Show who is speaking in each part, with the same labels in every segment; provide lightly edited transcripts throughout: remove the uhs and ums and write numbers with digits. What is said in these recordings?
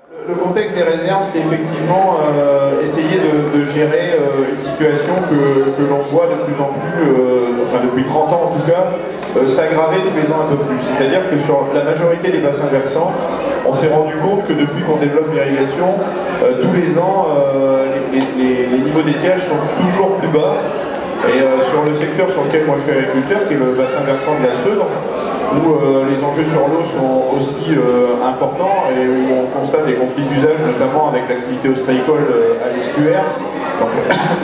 Speaker 1: Le contexte des réserves, c'est effectivement essayer de gérer une situation que l'on voit de plus en plus, enfin depuis 30 ans en tout cas, s'aggraver tous les ans un peu plus. C'est-à-dire que sur la majorité des bassins versants, on s'est rendu compte que depuis qu'on développe l'irrigation, tous les ans, les niveaux d'étiage sont toujours plus bas. Et sur le secteur sur lequel moi je suis agriculteur, qui est le bassin versant de la Seudre, où les enjeux sur l'eau sont aussi importants et où on constate des conflits d'usage, notamment avec l'activité ostréicole à l'estuaire, donc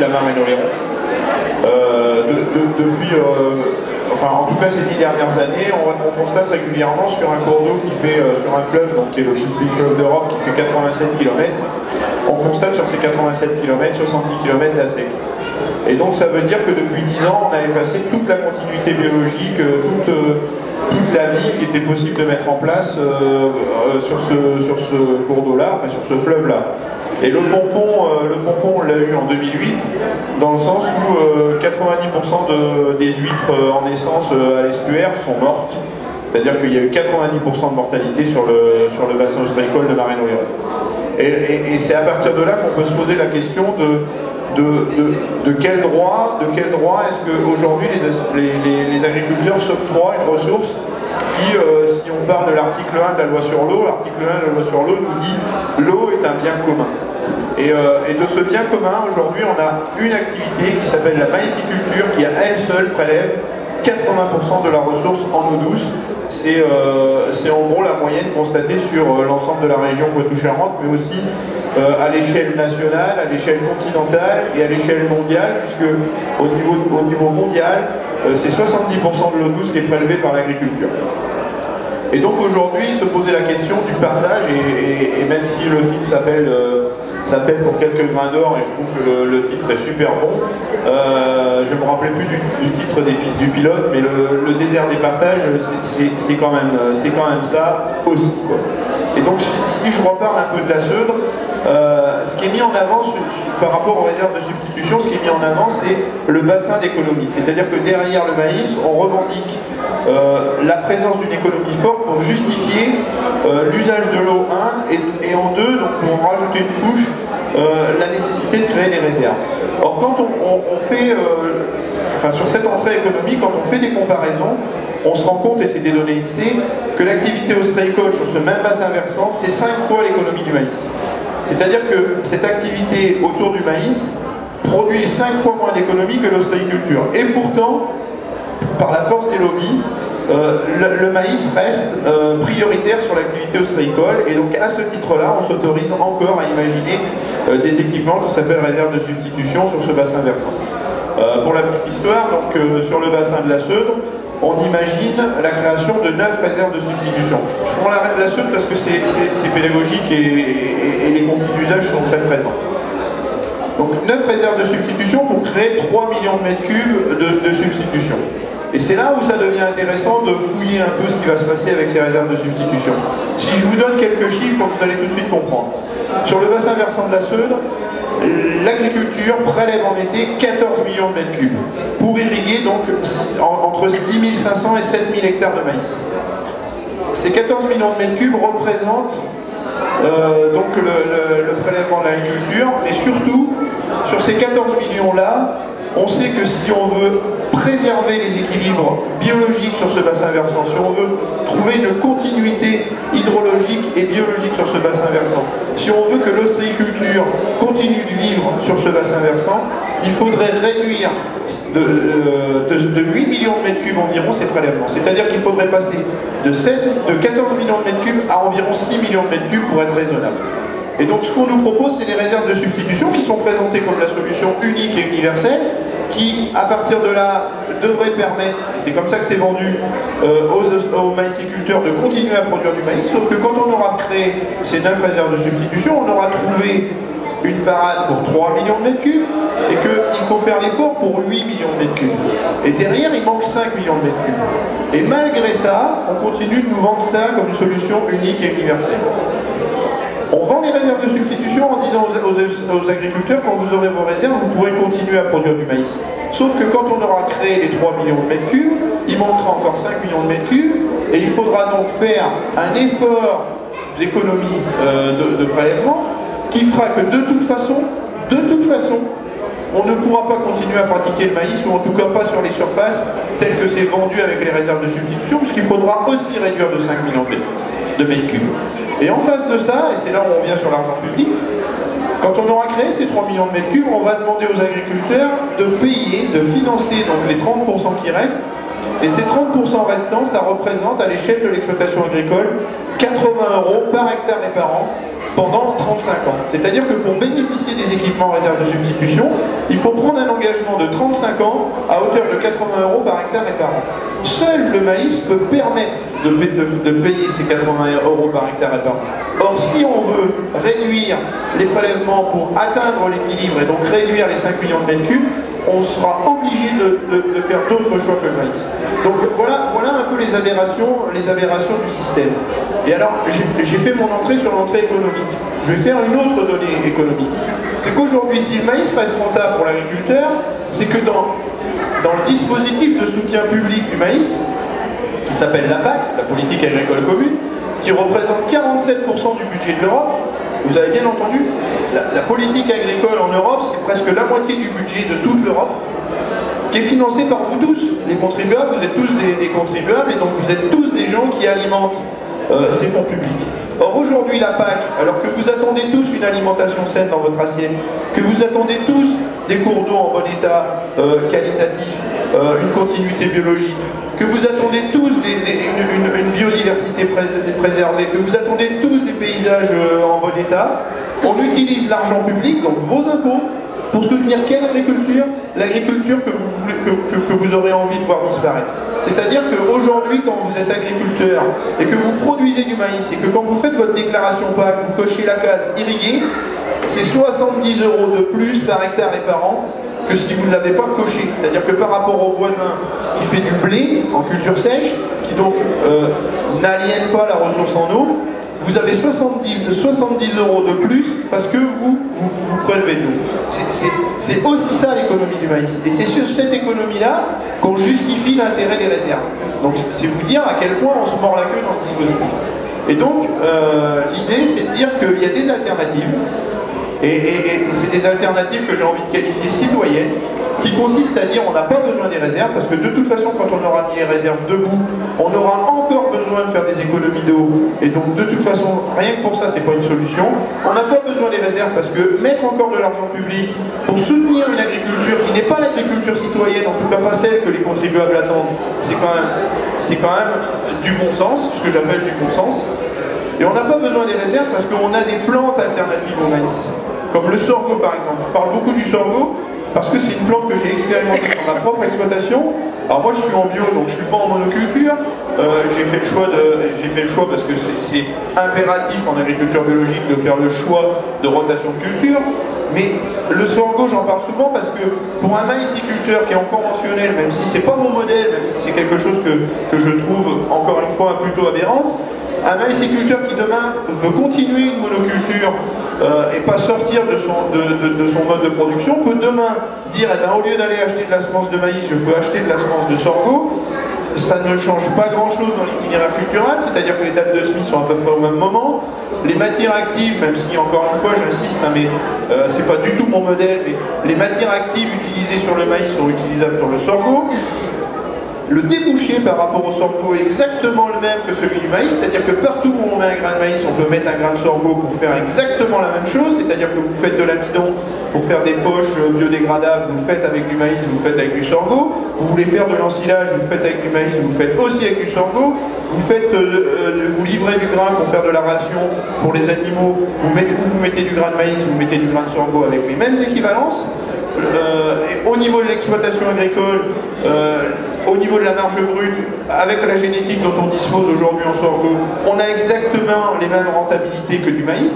Speaker 1: la marine Oléron. Enfin en tout cas ces 10 dernières années, on constate régulièrement sur un cours d'eau qui fait, sur un fleuve, donc qui est le plus petit fleuve d'Europe, qui fait 87 km, on constate sur ces 87 km, 70 km à sec. Et donc ça veut dire que depuis 10 ans, on a effacé toute la continuité biologique, toute la vie qui était possible de mettre en place sur ce cours d'eau-là, enfin sur ce fleuve-là. Et le pompon, on l'a eu en 2008, dans le sens où 90% des huîtres en naissance à l'estuaire sont mortes. C'est-à-dire qu'il y a eu 90% de mortalité sur le bassin ostréicole de Marine Oléron. Et c'est à partir de là qu'on peut se poser la question de quel droit est-ce qu'aujourd'hui les agriculteurs s'octroient une ressource qui, si on part de l'article 1 de la loi sur l'eau, l'article 1 de la loi sur l'eau nous dit l'eau est un bien commun. Et de ce bien commun, aujourd'hui, on a une activité qui s'appelle la maïsiculture, qui à elle seule prélève 80% de la ressource en eau douce. C'est en gros la moyenne constatée sur l'ensemble de la région Poitou-Charentes, mais aussi à l'échelle nationale, à l'échelle continentale et à l'échelle mondiale, puisque au niveau mondial, c'est 70% de l'eau douce qui est prélevée par l'agriculture. Et donc aujourd'hui, se poser la question du partage, et même si le film s'appelle Pour quelques grains d'or, et je trouve que le titre est super bon, je ne me rappelais plus du titre du pilote, mais le désert des partages, c'est quand même ça aussi, quoi. Et donc si je reparle un peu de la Seudre, ce qui est mis en avant par rapport aux réserves de substitution, ce qui est mis en avant, c'est le bassin d'économie. C'est-à-dire que derrière le maïs, on revendique la présence d'une économie forte pour justifier l'usage de l'eau 1 et en 2, donc pour rajouter une couche, la nécessité de créer des réserves. Or quand on fait, sur cette entrée économique, quand on fait des comparaisons, on se rend compte, et c'est des données INSEE, que l'activité ostréicole sur ce même bassin versant, c'est 5 fois l'économie du maïs. C'est-à-dire que cette activité autour du maïs produit 5 fois moins d'économie que l'ostréiculture. Et pourtant, par la force des lobbies, le maïs reste prioritaire sur l'activité ostréicole, et donc à ce titre-là, on s'autorise encore à imaginer des équipements qui s'appellent réserves de substitution sur ce bassin versant. Pour la petite histoire, donc sur le bassin de la Seudre, on imagine la création de 9 réserves de substitution. Je prends la Seudre parce que c'est pédagogique et les conflits d'usage sont très présents. Donc 9 réserves de substitution pour créer 3 millions de mètres cubes de substitution. Et c'est là où ça devient intéressant de fouiller un peu ce qui va se passer avec ces réserves de substitution. Si je vous donne quelques chiffres, vous allez tout de suite comprendre. Sur le bassin versant de la Seudre, l'agriculture prélève en été 14 millions de mètres cubes pour irriguer donc entre 10 500 et 7 000 hectares de maïs. Ces 14 millions de mètres cubes représentent donc le prélèvement de l'agriculture, mais surtout, sur ces 14 millions-là, on sait que si on veut préserver les équilibres biologiques sur ce bassin versant, si on veut trouver une continuité hydrologique et biologique sur ce bassin versant, si on veut que l'ostréiculture continue de vivre sur ce bassin versant, il faudrait réduire de 8 millions de mètres cubes environ ces prélèvements. C'est-à-dire qu'il faudrait passer de 14 millions de mètres cubes à environ 6 millions de mètres cubes pour être raisonnable. Et donc ce qu'on nous propose, c'est des réserves de substitution qui sont présentées comme la solution unique et universelle, qui, à partir de là, devrait permettre, c'est comme ça que c'est vendu, aux maïsiculteurs de continuer à produire du maïs, sauf que quand on aura créé ces 9 réserves de substitution, on aura trouvé une parade pour 3 millions de mètres cubes, et qu'il faut faire l'effort pour 8 millions de mètres cubes. Et derrière, il manque 5 millions de mètres cubes. Et malgré ça, on continue de nous vendre ça comme une solution unique et universelle. On vend les réserves de substitution en disant aux agriculteurs, quand vous aurez vos réserves, vous pourrez continuer à produire du maïs. Sauf que quand on aura créé les 3 millions de mètres cubes, il manquera encore 5 millions de mètres cubes, Et il faudra donc faire un effort d'économie de prélèvement qui fera que de toute façon, on ne pourra pas continuer à pratiquer le maïs, ou en tout cas pas sur les surfaces telles que c'est vendu avec les réserves de substitution, puisqu'il faudra aussi réduire de 5 millions de mètres cubes. Et en face de ça, et c'est là où on revient sur l'argent public, quand on aura créé ces 3 millions de mètres cubes, on va demander aux agriculteurs de payer, de financer donc les 30% qui restent. Et ces 30% restants, ça représente à l'échelle de l'exploitation agricole 80 € par hectare et par an pendant 35 ans. C'est-à-dire que pour bénéficier des équipements réserve de substitution, il faut prendre un engagement de 35 ans à hauteur de 80 € par hectare et par an. Seul le maïs peut permettre de payer ces 80 € par hectare et par an. Or, si on veut réduire les prélèvements pour atteindre l'équilibre et donc réduire les 5 millions de mètres cubes, on sera obligé de faire d'autres choix que le maïs. Donc voilà un peu les aberrations du système. Et alors, j'ai fait mon entrée sur l'entrée économique. Je vais faire une autre donnée économique. C'est qu'aujourd'hui, si le maïs reste rentable pour l'agriculteur, c'est que dans le dispositif de soutien public du maïs, qui s'appelle la PAC, la politique agricole commune, qui représente 47% du budget de l'Europe, vous avez bien entendu, la politique agricole en Europe, c'est presque la moitié du budget de toute l'Europe, qui est financée par vous tous, les contribuables. Vous êtes tous des contribuables, et donc vous êtes tous des gens qui alimentent ces fonds publics. Or aujourd'hui la PAC, alors que vous attendez tous une alimentation saine dans votre assiette, que vous attendez tous des cours d'eau en bon état, qualitatif, une continuité biologique, que vous attendez tous une biodiversité préservée, que vous attendez tous des paysages en bon état, on utilise l'argent public, donc vos impôts, pour soutenir quelle agriculture? L'agriculture que vous aurez envie de voir disparaître. C'est-à-dire qu'aujourd'hui, quand vous êtes agriculteur et que vous produisez du maïs, et que quand vous faites votre déclaration PAC, vous cochez la case irriguée, c'est 70 € de plus par hectare et par an que si vous ne l'avez pas coché. C'est-à-dire que par rapport au voisin qui fait du blé en culture sèche, qui donc n'aliène pas la ressource en eau, vous avez 70 € de plus parce que vous prélevez de l'eau. C'est aussi ça l'économie du maïs. Et c'est sur cette économie-là qu'on justifie l'intérêt des réserves. Donc c'est vous dire à quel point on se mord la queue dans ce dispositif. Et donc l'idée c'est de dire qu'il y a des alternatives. Et c'est des alternatives que j'ai envie de qualifier citoyennes, qui consistent à dire on n'a pas besoin des réserves, parce que de toute façon quand on aura mis les réserves debout, on aura encore besoin de faire des économies d'eau, et donc de toute façon, rien que pour ça, c'est pas une solution. On n'a pas besoin des réserves parce que mettre encore de l'argent public pour soutenir une agriculture qui n'est pas l'agriculture citoyenne, en tout cas pas celle que les contribuables attendent, c'est quand même du bon sens, ce que j'appelle du bon sens. Et on n'a pas besoin des réserves parce qu'on a des plantes alternatives au maïs. Comme le sorgho par exemple. Je parle beaucoup du sorgho parce que c'est une plante que j'ai expérimentée dans ma propre exploitation. Alors moi je suis en bio, donc je ne suis pas en monoculture. J'ai fait le choix parce que c'est impératif en agriculture biologique de faire le choix de rotation de culture. Mais le sorgho, j'en parle souvent parce que pour un maïsiculteur qui est en conventionnel, même si c'est pas mon modèle, même si c'est quelque chose que je trouve encore une fois plutôt aberrant, un maïsiculteur qui demain veut continuer une monoculture et pas sortir de son mode de production peut demain dire eh ben, au lieu d'aller acheter de la semence de maïs, je peux acheter de la semence de sorgho. Ça ne change pas grand-chose dans l'itinéraire culturel, c'est-à-dire que les dates de semis sont à peu près au même moment. Les matières actives, même si encore une fois j'insiste, hein, mais c'est pas du tout mon modèle, mais les matières actives utilisées sur le maïs sont utilisables sur le sorgho. Le débouché par rapport au sorgho est exactement le même que celui du maïs, c'est-à-dire que partout où on met un grain de maïs, on peut mettre un grain de sorgho pour faire exactement la même chose, c'est-à-dire que vous faites de l'amidon pour faire des poches biodégradables, vous le faites avec du maïs, vous le faites avec du sorgho. Vous voulez faire de l'ensilage, vous le faites avec du maïs, vous le faites aussi avec du sorgho. Vous livrez du grain pour faire de la ration pour les animaux, vous mettez du grain de maïs, vous mettez du grain de sorgho avec les mêmes équivalences. Et au niveau de l'exploitation agricole, au niveau de la marge brute, avec la génétique dont on dispose aujourd'hui en sorgho, on a exactement les mêmes rentabilités que du maïs.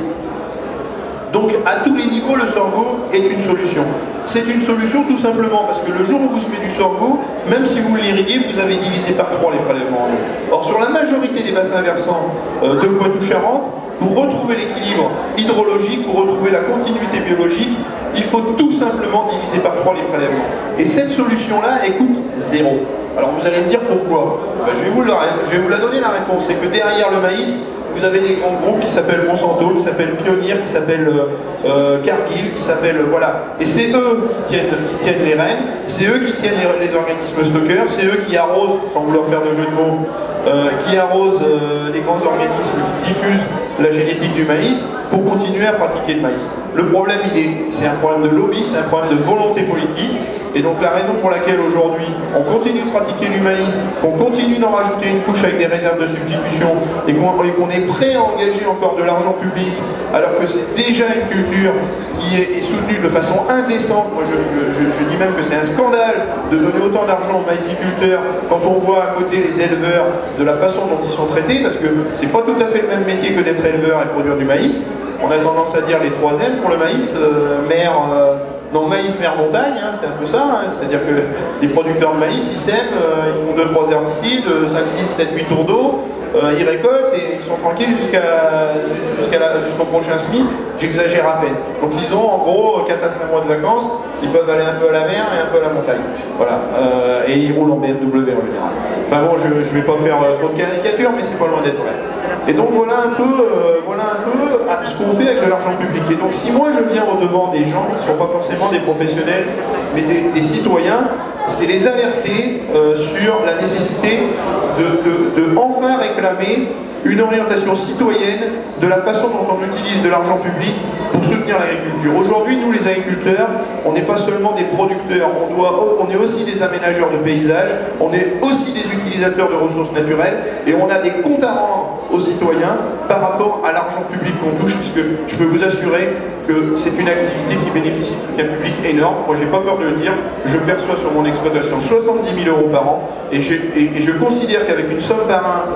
Speaker 1: Donc à tous les niveaux, le sorgho est une solution. C'est une solution tout simplement parce que le jour où vous semez du sorgho, même si vous l'irriguez, vous avez divisé par 3 les prélèvements en eau. Or sur la majorité des bassins versants de Poitou-Charentes, pour retrouver l'équilibre hydrologique, pour retrouver la continuité biologique, il faut tout simplement diviser par 3 les prélèvements. Et cette solution-là, elle coûte 0. Alors vous allez me dire pourquoi. Ben, je vais vous la donner la réponse. C'est que derrière le maïs, vous avez des grands groupes qui s'appellent Monsanto, qui s'appellent Pioneer, qui s'appellent Cargill, qui s'appellent... voilà. Et c'est eux qui tiennent les rênes, c'est eux qui tiennent les organismes stockeurs, c'est eux qui arrosent, sans vouloir faire de jeu de mots, qui arrosent les grands organismes qui diffusent la génétique du maïs pour continuer à pratiquer le maïs. Le problème, c'est un problème de lobby, c'est un problème de volonté politique. Et donc la raison pour laquelle aujourd'hui on continue de pratiquer du maïs, qu'on continue d'en rajouter une couche avec des réserves de substitution et qu'on est prêt à engager encore de l'argent public alors que c'est déjà une culture qui est soutenue de façon indécente. Moi je dis même que c'est un scandale de donner autant d'argent aux maïsiculteurs quand on voit à côté les éleveurs de la façon dont ils sont traités, parce que c'est pas tout à fait le même métier que d'être éleveur et produire du maïs. On a tendance à dire les 3 M pour le maïs, maïs, mer, montagne, hein, c'est un peu ça, hein, c'est-à-dire que les producteurs de maïs, ils sèment, ils font 2-3 herbicides, 5, 6, 7, 8 tours d'eau, ils récoltent et ils sont tranquilles jusqu'au prochain SMIC, j'exagère à peine. Donc ils ont en gros 4 à 5 mois de vacances, ils peuvent aller un peu à la mer et un peu à la montagne. Voilà, et ils roulent en BMW en général. Enfin bon, je ne vais pas faire trop de caricature, mais c'est pas loin d'être vrai. Et donc voilà un peu ce qu'on fait avec de l'argent public. Et donc si moi je viens au-devant des gens qui ne sont pas forcément des professionnels, mais des citoyens, c'est les alerter sur la nécessité de enfin réclamer une orientation citoyenne de la façon dont on utilise de l'argent public pour soutenir l'agriculture. Aujourd'hui, nous les agriculteurs, on n'est pas seulement des producteurs, on est aussi des aménageurs de paysages, on est aussi des utilisateurs de ressources naturelles et on a des comptes à rendre aux citoyens par rapport à l'argent public qu'on touche, puisque je peux vous assurer que c'est une activité qui bénéficie d'un public énorme. Moi, j'ai pas peur de le dire, je perçois sur mon exploitation 70 000 € par an et je considère qu'avec une somme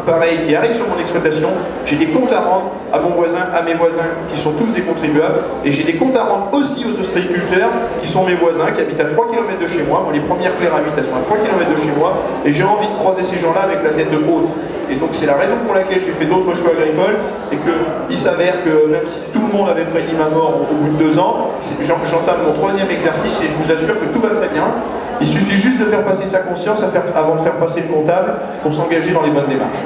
Speaker 1: pareille qui arrive sur mon exploitation, j'ai des comptes à rendre à mes voisins qui sont tous des contribuables, et j'ai des comptes à rendre aussi aux ostréiculteurs qui sont mes voisins, qui habitent à 3 km de chez moi. Moi, les premières clairs habitations à 3 km de chez moi, et j'ai envie de croiser ces gens-là avec la tête de haute. Et donc c'est la raison pour laquelle j'ai fait d'autres choix agricoles, et qu'il s'avère que même si tout le monde avait prédit ma mort au bout de 2 ans, j'entame mon 3e exercice et je vous assure que tout va très bien. Il suffit juste de faire passer sa conscience avant de faire passer le comptable pour s'engager dans les bonnes démarches.